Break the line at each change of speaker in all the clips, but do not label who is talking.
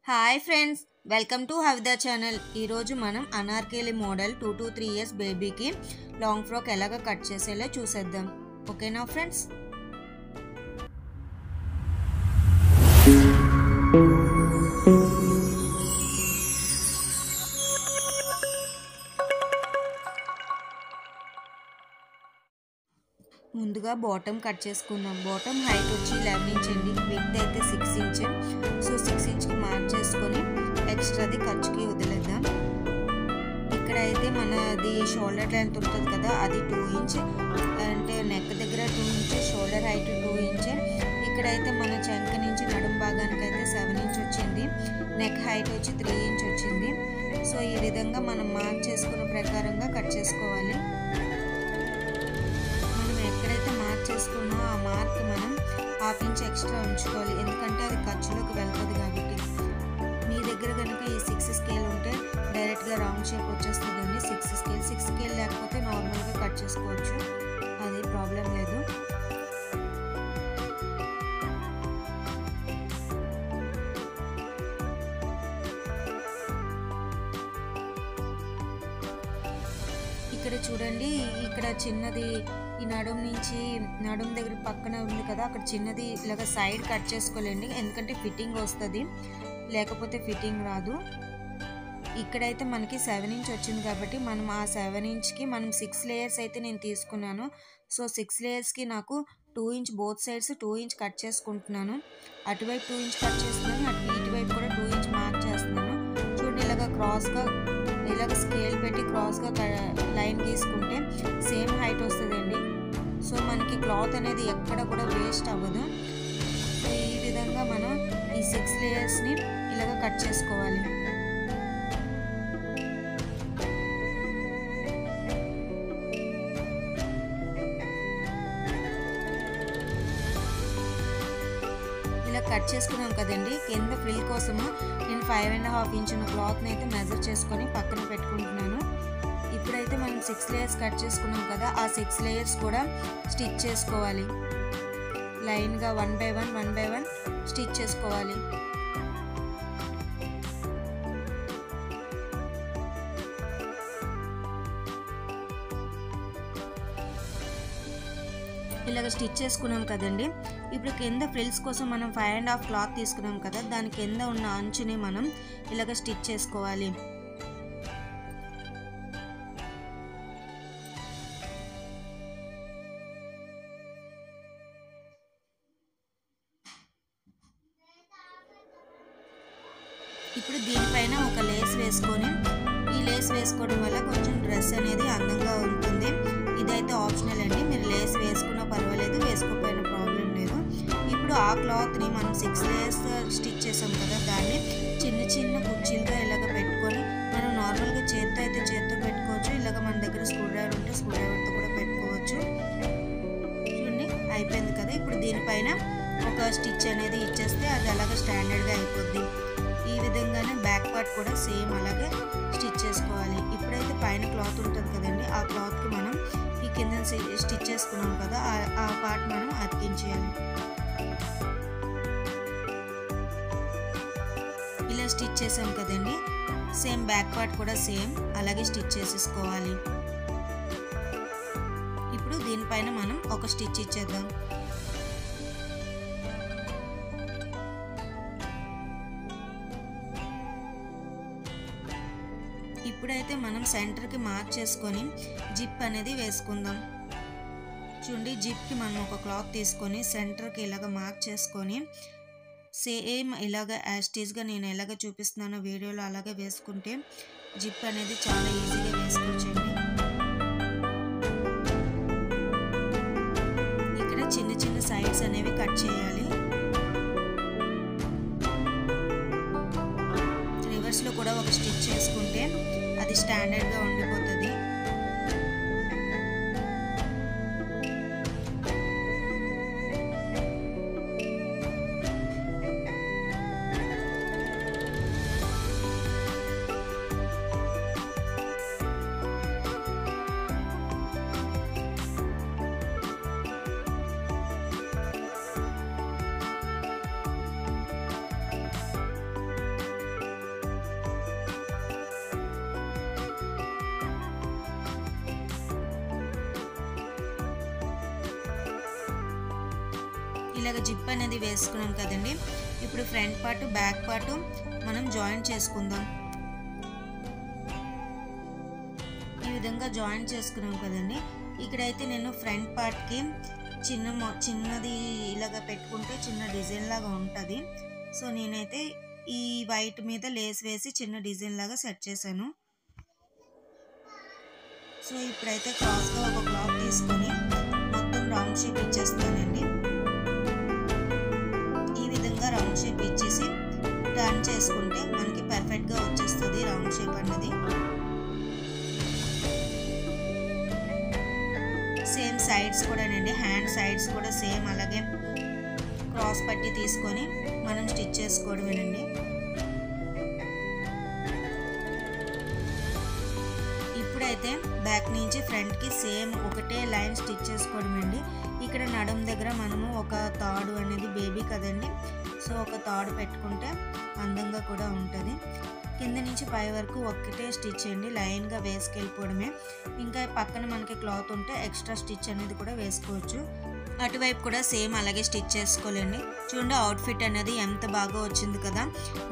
Hi friends, welcome to హవిద channel. ఈరోజు మనం అనార్కేలి మోడల్ 2 to 3 ఇయర్స్ బేబీకి లాంగ్ ఫ్రాక్ ఎలాగ కట్ చేసేలా చూసేద్దాం. ఓకేనా ఫ్రెండ్స్? ముందుగా బాటమ్ కట్ చేసుకుందాం. బాటమ్ హైట్ వచ్చి 11 ఇంచ్ అండి, విడ్త్ అయితే 6 ఇంచ్. సో 6 ఇంచ్కి మార్క్ చేసుకొని ఎక్స్ట్రాది ఖర్చుకి వదిలేద్దాం. ఇక్కడ అయితే మనది షోల్డర్ లెంత్ ఉంటుంది కదా, అది 2 ఇంచ్, అంటే నెక్ దగ్గర 2 ఇంచ్, షోల్డర్ హైట్ 2 ఇంచ్. ఇక్కడైతే మన చంక నుంచి నడుం భాగానికి అయితే 7 ఇంచ్ వచ్చింది, నెక్ హైట్ వచ్చి 3 ఇంచ్ వచ్చింది. సో ఈ విధంగా మనం మార్క్ చేసుకున్న ప్రకారంగా కట్ చేసుకోవాలి. ఎక్కడైతే మార్క్ చేసుకున్నా ఆ మార్క్ మనం 1/2 ఇంచ్ ఎక్స్ట్రా ఉంచుకోవాలి, ఎందుకంటే అది ఖర్చులోకి వెళ్తుంది కాబట్టి. మీ దగ్గర కనుక ఈ 6 స్కేల్ ఉంటే డైరెక్ట్గా రౌండ్ షేప్ వచ్చేస్తుందండి. 6 స్కేల్ లేకపోతే నార్మల్గా కట్ చేసుకోవచ్చు, అది ప్రాబ్లం లేదు. ఇక్కడ చూడండి, ఇక్కడ చిన్నది ఈ నడుం నుంచి నడుం దగ్గర పక్కన ఉంది కదా, అక్కడ చిన్నది ఇలాగ సైడ్ కట్ చేసుకోలేండి, ఎందుకంటే ఫిట్టింగ్ వస్తుంది, లేకపోతే ఫిట్టింగ్ రాదు. ఇక్కడైతే మనకి 7 ఇంచ్ వచ్చింది కాబట్టి మనం ఆ 7 ఇంచ్కి మనం 6 లేయర్స్ అయితే నేను తీసుకున్నాను. సో 6 లేయర్స్కి నాకు 2 inch both sides 2 inch cut చేసుకుంటున్నాను. అటువైపు 2 ఇంచ్ కట్ చేస్తున్నాను, ఇటువైపు కూడా 2 ఇంచ్ మార్క్ చేస్తున్నాను. చూడండి, ఇలాగ క్రాస్గా ఇలాగ స్కేల్ పెట్టి క్రాస్గా లైన్ గీసుకుంటే సేమ్ హైట్ వస్తుందండి. సో మనకి క్లాత్ అనేది ఎక్కడ కూడా వేస్ట్ అవ్వదు. సో ఈ విధంగా మనం ఈ 6 లేయర్స్ని ఇలాగ కట్ చేసుకోవాలి. ఇలా కట్ చేసుకున్నాం కదండి. కింద ఫ్రిల్ కోసము నేను 5.5 ఇంచ్ ఉన్న క్లాత్ని అయితే మెజర్ చేసుకొని పక్కన పెట్టుకుంటున్నాను. ఇప్పుడైతే మనం 6 లేయర్స్ కట్ చేసుకున్నాం కదా, ఆ 6 లేయర్స్ కూడా స్టిచ్ చేసుకోవాలి. లైన్గా 1 by 1 స్టిచ్ చేసుకోవాలి. ఇలాగ స్టిచ్ చేసుకున్నాం కదండి. ఇప్పుడు కింద ఫ్రిల్స్ కోసం మనం 5.5 క్లాత్ తీసుకున్నాం కదా, దాని కింద ఉన్న అంచుని మనం ఇలాగ స్టిచ్ చేసుకోవాలి. ఇప్పుడు దీనిపైన ఒక లేస్ వేసుకొని, ఈ లేస్ వేసుకోవడం వల్ల కొంచెం డ్రెస్ అనేది అందంగా ఉంటుంది. ఇదైతే ఆప్షనల్ అండి, మీరు లేస్ వేసుకున్నా పర్వాలేదు, వేసుకోకపోయినా ప్రాబ్లం లేదు. ఇప్పుడు ఆ క్లాత్ని మనం 6 లేయర్స్ స్టిచ్ చేసాం కదా, దాన్ని చిన్న చిన్న కుర్చీలుగా ఇలాగ పెట్టుకొని, మనం నార్మల్గా చేత్తో అయితే చేత్తో పెట్టుకోవచ్చు, ఇలాగ మన దగ్గర స్క్రూ డ్రైవర్ ఉంటే స్క్రూ డ్రైవర్తో కూడా పెట్టుకోవచ్చు. చూడండి, అయిపోయింది కదా. ఇప్పుడు దీనిపైన ఒక స్టిచ్ అనేది ఇచ్చేస్తే అది అలాగ స్టాండర్డ్గా అయిపోద్ది. ఈ విధంగానే బ్యాక్ పార్ట్ కూడా సేమ్ అలాగే స్టిచ్ చేసుకోవాలి. ఇప్పుడైతే పైన క్లాత్ ఉంటుంది కదండి, ఆ క్లాత్కి మనం ఈ కింద స్టిచ్ చేసుకున్నాం కదా, ఆ పార్ట్ మనం అతికించేయాలి. ఇలా స్టిచ్ చేసాం కదండి, సేమ్ బ్యాక్ పార్ట్ కూడా సేమ్ అలాగే స్టిచ్ చేసేసుకోవాలి. ఇప్పుడు దీనిపైన మనం ఒక స్టిచ్ ఇచ్చేద్దాం. ఇప్పుడైతే మనం సెంటర్కి మార్క్ చేసుకొని జిప్ అనేది వేసుకుందాం. చూడండి, జిప్కి మనం ఒక క్లాత్ తీసుకొని సెంటర్కి ఇలాగ మార్క్ చేసుకొని సేమ్ ఇలాగ యాస్టీస్గా నేను ఎలాగ చూపిస్తున్నానో వీడియోలో అలాగే వేసుకుంటే జిప్ అనేది చాలా ఈజీగా వేసుకోవచ్చండి. ఇక్కడ చిన్న చిన్న సైడ్స్ అనేవి కట్ చేయాలి. రివర్స్లో కూడా ఒక స్టిచ్ చేసుకుంటే అది స్టాండర్డ్గా ఉండిపోతుంది. ఇలాగ జిప్ అనేది వేసుకున్నాం కదండి. ఇప్పుడు ఫ్రంట్ పార్ట్ బ్యాక్ పార్ట్ మనం జాయిన్ చేసుకుందాం. ఈ విధంగా జాయిన్ చేసుకున్నాం కదండి. ఇక్కడైతే నేను ఫ్రంట్ పార్ట్కి చిన్నది ఇలాగ పెట్టుకుంటే చిన్న డిజైన్ లాగా ఉంటుంది. సో నేనైతే ఈ వైట్ మీద లేస్ వేసి చిన్న డిజైన్ లాగా సెట్ చేశాను. సో ఇప్పుడైతే క్రాస్గా ఒక క్లాత్ తీసుకొని మొత్తం రౌండ్ షేప్ ఇచ్చేస్తానండి. ఈ విధంగా రౌండ్ షేప్ ఇచ్చేసి టర్న్ చేసుకుంటే మనకి పర్ఫెక్ట్గా వచ్చేస్తుంది రౌండ్ షేప్ అన్నది. సేమ్ సైడ్స్ కూడానండి, హ్యాండ్ సైడ్స్ కూడా సేమ్ అలాగే క్రాస్ పట్టి తీసుకొని మనం స్టిచ్ చేసుకోవడమేనండి. ఇప్పుడైతే బ్యాక్ నుంచి ఫ్రంట్కి సేమ్ ఒకటే లైన్ స్టిచ్ చేసుకోవడమండి. ఇక్కడ నడుం దగ్గర మనము ఒక తాడు అనేది బేబీ కదండి, సో ఒక తాడు పెట్టుకుంటే అందంగా కూడా ఉంటుంది. కింద నుంచి పై వరకు ఒక్కటే స్టిచ్ అండి, లైన్గా వేసుకెళ్ళిపోవడమే. ఇంకా పక్కన మనకి క్లాత్ ఉంటే ఎక్స్ట్రా స్టిచ్ అనేది కూడా వేసుకోవచ్చు. అటువైపు కూడా సేమ్ అలాగే స్టిచ్ చేసుకోలేండి. చూడండి అవుట్ఫిట్ అనేది ఎంత బాగా వచ్చింది కదా.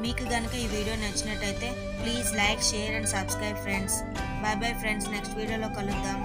మీకు కనుక ఈ వీడియో నచ్చినట్టయితే please like, share and subscribe friends. Bye bye friends, next వీడియోలో కలుద్దాం.